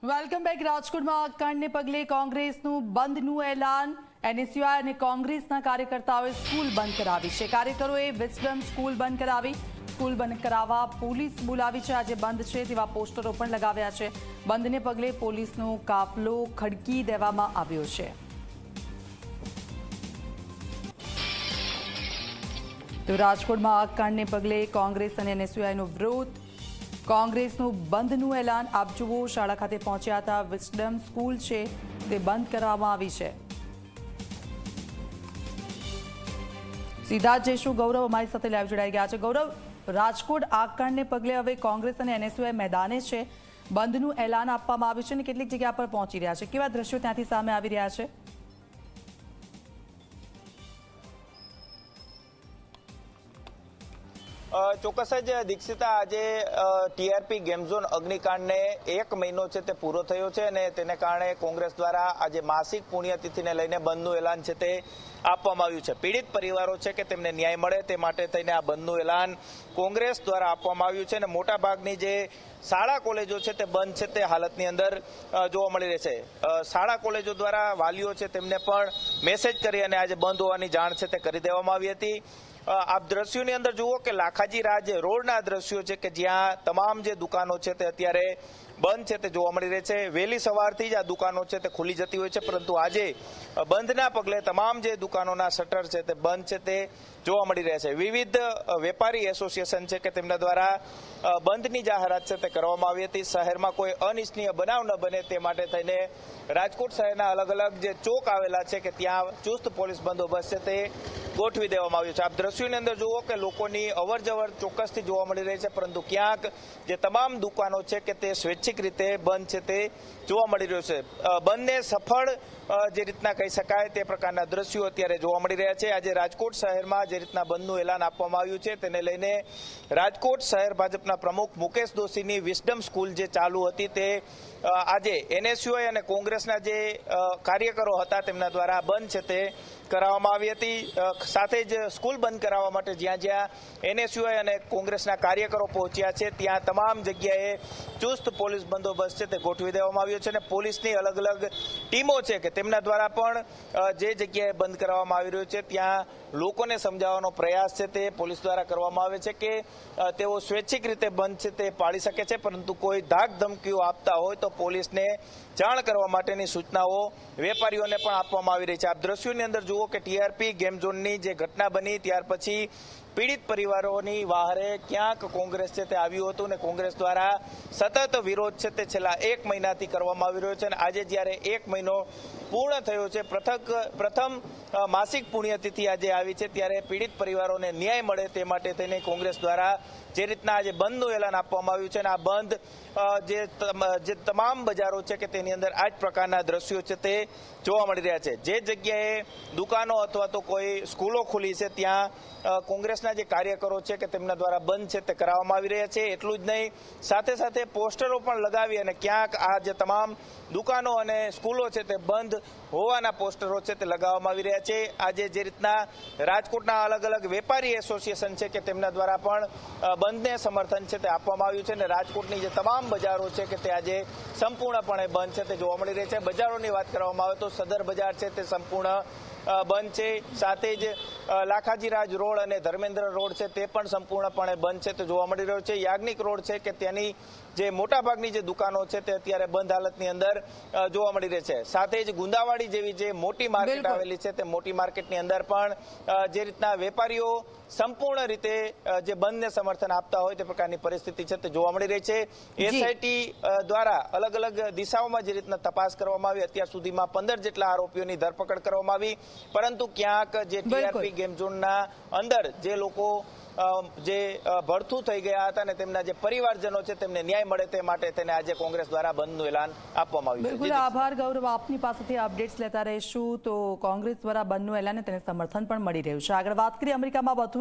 Welcome back. રાજકોટમાં આગકાંડને પગલે કોંગ્રેસનું બંધનું એલાન। એનએસયુઆઈ અને કોંગ્રેસના કાર્યકર્તાઓએ સ્કૂલ બંધ કરાવી છે। કાર્યકરોએ વિસ્ડમ સ્કૂલ બંધ કરાવી। સ્કૂલ બંધ કરાવવા પોલીસ બોલાવી છે। આજે બંધ છે તેવા પોસ્ટરો પણ લગાવ્યા છે। બંધને પગલે પોલીસનો કાફલો ખડકી દેવામાં આવ્યો છે। તો રાજકોટમાં આગકાંડને પગલે કોંગ્રેસ અને એનએસયુઆઈનો વિરોધ। કોંગ્રેસનું બંધનું એલાન। આપ જુઓ, શાળા ખાતે પહોંચ્યા હતા। વિસ્ડમ સ્કૂલ છે તે બંધ કરવામાં આવી છે। સીધા જ જઈશું ગૌરવ અમારી સાથે લાઈવ જોડાઈ ગયા છે। ગૌરવ, રાજકોટ આગકાંડને પગલે હવે કોંગ્રેસ અને એનએસયુઆઈ મેદાને છે। બંધનું એલાન આપવામાં આવ્યું છે અને કેટલીક જગ્યા પર પહોંચી રહ્યા છે। કેવા દ્રશ્યો ત્યાંથી સામે આવી રહ્યા છે? ચોક્કસ જ દીક્ષિતા, આજે ટીઆરપી ગેમ ઝોન અગ્નિકાંડને 1 મહિનો છે તે પૂરો થયો છે અને તેને કારણે કોંગ્રેસ દ્વારા આજે માસિક પુણ્યતિથિને લઈને બંધનું એલાન છે તે આપવામાં આવ્યું છે। પીડિત પરિવારો છે કે તેમને ન્યાય મળે તે માટે થઈને આ બંધનું એલાન કોંગ્રેસ દ્વારા આપવામાં આવ્યું છે અને મોટાભાગની જે શાળા કોલેજો છે તે બંધ છે તે હાલતની અંદર જોવા મળી રહે છે। શાળા કોલેજો દ્વારા વાલીઓ છે તેમને પણ મેસેજ કરી અને આજે બંધ હોવાની જાણ છે તે કરી દેવામાં આવી હતી। આપ દ્રશ્યોની અંદર જુઓ કે લાખાજી રાજ રોડના દ્રશ્યો છે કે જ્યાં તમામ જે દુકાનો છે તે અત્યારે બંધ છે તે જોવા મળી રહે છે। વહેલી સવારથી જ આ દુકાનો છે તે ખુલી જતી હોય છે, પરંતુ આજે બંધના પગલે તમામ જે દુકાનોના શટર છે તે બંધ છે તે જોવા મળી રહ્યા છે। વિવિધ વેપારી એસોસિએશન છે કે તેમના દ્વારા બંધની જાહેરાત છે તે કરવામાં આવી હતી। શહેરમાં કોઈ અનિચ્છનીય બનાવ ન બને તે માટે થઈને રાજકોટ શહેરના અલગ અલગ જે ચોક આવેલા છે કે ત્યાં ચુસ્ત પોલીસ બંદોબસ્ત છે તે ગોઠવી દેવામાં આવ્યું છે। આપ દ્રશ્યોની અંદર જુઓ કે લોકોની અવરજવર ચોક્કસથી જોવા મળી રહી છે, પરંતુ ક્યાંક જે તમામ દુકાનો છે કે તે સ્વૈચ્છિક રીતે બંધ છે તે જોવા મળી રહ્યો છે। બંધને સફળ જે રીતના કહી શકાય તે પ્રકારના દ્રશ્યો અત્યારે જોવા મળી રહ્યા છે। આજે રાજકોટ શહેરમાં જે રીતના બંધનું એલાન આપવામાં આવ્યું છે તેને લઈને રાજકોટ શહેર ભાજપના પ્રમુખ મુકેશ દોશીની વિસ્ડમ સ્કૂલ જે ચાલુ હતી તે આજે એનએસયુઆઈ અને કોંગ્રેસના જે કાર્યકરો હતા તેમના દ્વારા બંધ છે તે કરાવવામાં આવી હતી। સાથે જ સ્કૂલ બંધ કરાવવા માટે જ્યાં જ્યાં એનએસયુઆઈ અને કોંગ્રેસના કાર્યકરો પહોંચ્યા છે ત્યાં તમામ જગ્યાએ ચુસ્ત પોલીસ બંદોબસ્ત છે તે ગોઠવી દેવામાં આવ્યો છે અને પોલીસની અલગ અલગ ટીમો છે કે તેમના દ્વારા પણ જે જગ્યાએ બંધ કરાવવામાં આવી રહ્યો છે ત્યાં લોકોને સમજાવવાનો પ્રયાસ છે તે પોલીસ દ્વારા કરવામાં આવે છે કે તેઓ સ્વૈચ્છિક રીતે બંધ છે તે પાળી શકે છે, પરંતુ કોઈ ધાક ધમકીઓ આપતા હોય તો પોલીસને જાણ કરવા માટેની સૂચનાઓ વેપારીઓને પણ આપવામાં આવી રહી છે। આપ દ્રશ્યોની અંદર જુઓ કે ટીઆરપી ગેમ ઝોનની જે ઘટના બની ત્યાર પછી પીડિત પરિવારોની વહારે ક્યાંક કોંગ્રેસ છે તે આવ્યું હતું અને કોંગ્રેસ દ્વારા સતત વિરોધ છે તે છેલ્લા 1 મહિનાથી કરવામાં આવી રહ્યો છે અને આજે જ્યારે 1 મહિનો પૂર્ણ થયો છે, પ્રથમ માસિક પુણ્યતિથિ આજે આવી છે, ત્યારે પીડિત પરિવારોને ન્યાય મળે તે માટે થઈને કોંગ્રેસ દ્વારા જે રીતના આજે બંધનું એલાન આપવામાં આવ્યું છે અને આ બંધ જે તમામ બજારો છે કે તેની અંદર આ જ પ્રકારના દ્રશ્યો છે તે જોવા મળી રહ્યા છે। જે જગ્યાએ દુકાનો અથવા તો કોઈ સ્કૂલો ખુલી છે ત્યાં કોંગ્રેસના જે કાર્યકરો છે કે તેમના દ્વારા બંધ છે તે કરાવવામાં આવી રહ્યા છે। એટલું જ નહીં, સાથે સાથે પોસ્ટરો પણ લગાવી અને ક્યાંક આ જે તમામ દુકાનો અને સ્કૂલો છે તે બંધ હોવાના પોસ્ટરો છે તે લગાવવામાં આવી રહ્યા છે। આજે જે રીતના રાજકોટના અલગ અલગ વેપારી એસોસિએશન છે કે તેમના દ્વારા પણ બંધને સમર્થન છે તે આપવામાં આવ્યું છે અને રાજકોટની જે તમામ બજારો છે કે તે આજે સંપૂર્ણપણે બંધ છે તે જોવા મળી રહી છે। બજારોની વાત કરવામાં આવે તો સદર બજાર છે તે સંપૂર્ણ બંધ છે, સાથે જ લાખાજી રાજ રોડ અને ધર્મેન્દ્ર રોડ છે તે પણ સંપૂર્ણપણે બંધ છે તે જોવા મળી રહ્યો છે। યાજ્ઞિક રોડ છે કે તેની જે મોટાભાગની જે દુકાનો છે તે અત્યારે બંધ હાલતની અંદર જોવા મળી રહી છે। સાથે જ ગુંદાવાડી જેવી જે મોટી માર્કેટ આવેલી છે તે મોટી માર્કેટની અંદર પણ જે રીતના વેપારીઓ સંપૂર્ણ રીતે જે બંધને સમર્થન આપતા હોય તે પ્રકારની પરિસ્થિતિ છે તે જોવા મળી રહી છે। એસઆઈટી દ્વારા અલગ અલગ દિશાઓમાં જે રીતના તપાસ કરવામાં આવી, અત્યાર સુધીમાં 15 જેટલા આરોપીઓની ધરપકડ કરવામાં આવી, પરંતુ ક્યાંક જે ટીઆરપી ગેમ ઝોનના અંદર જે લોકો જે ભડથું થઈ ગયા હતા અને તેમના જે પરિવારજનો છે તેમને ન્યાય મળે તે માટે તેને આજે કોંગ્રેસ દ્વારા બંધનું એલાન આપવામાં આવ્યું છે। બિલકુલ આભાર ગૌરવ, આપની પાસેથી અપડેટ્સ લેતા રહીશું। તો કોંગ્રેસ દ્વારા બંધનું એલાન તેને સમર્થન પણ મળી રહ્યું છે। આગળ વાત કરીએ અમેરિકામાં વધુ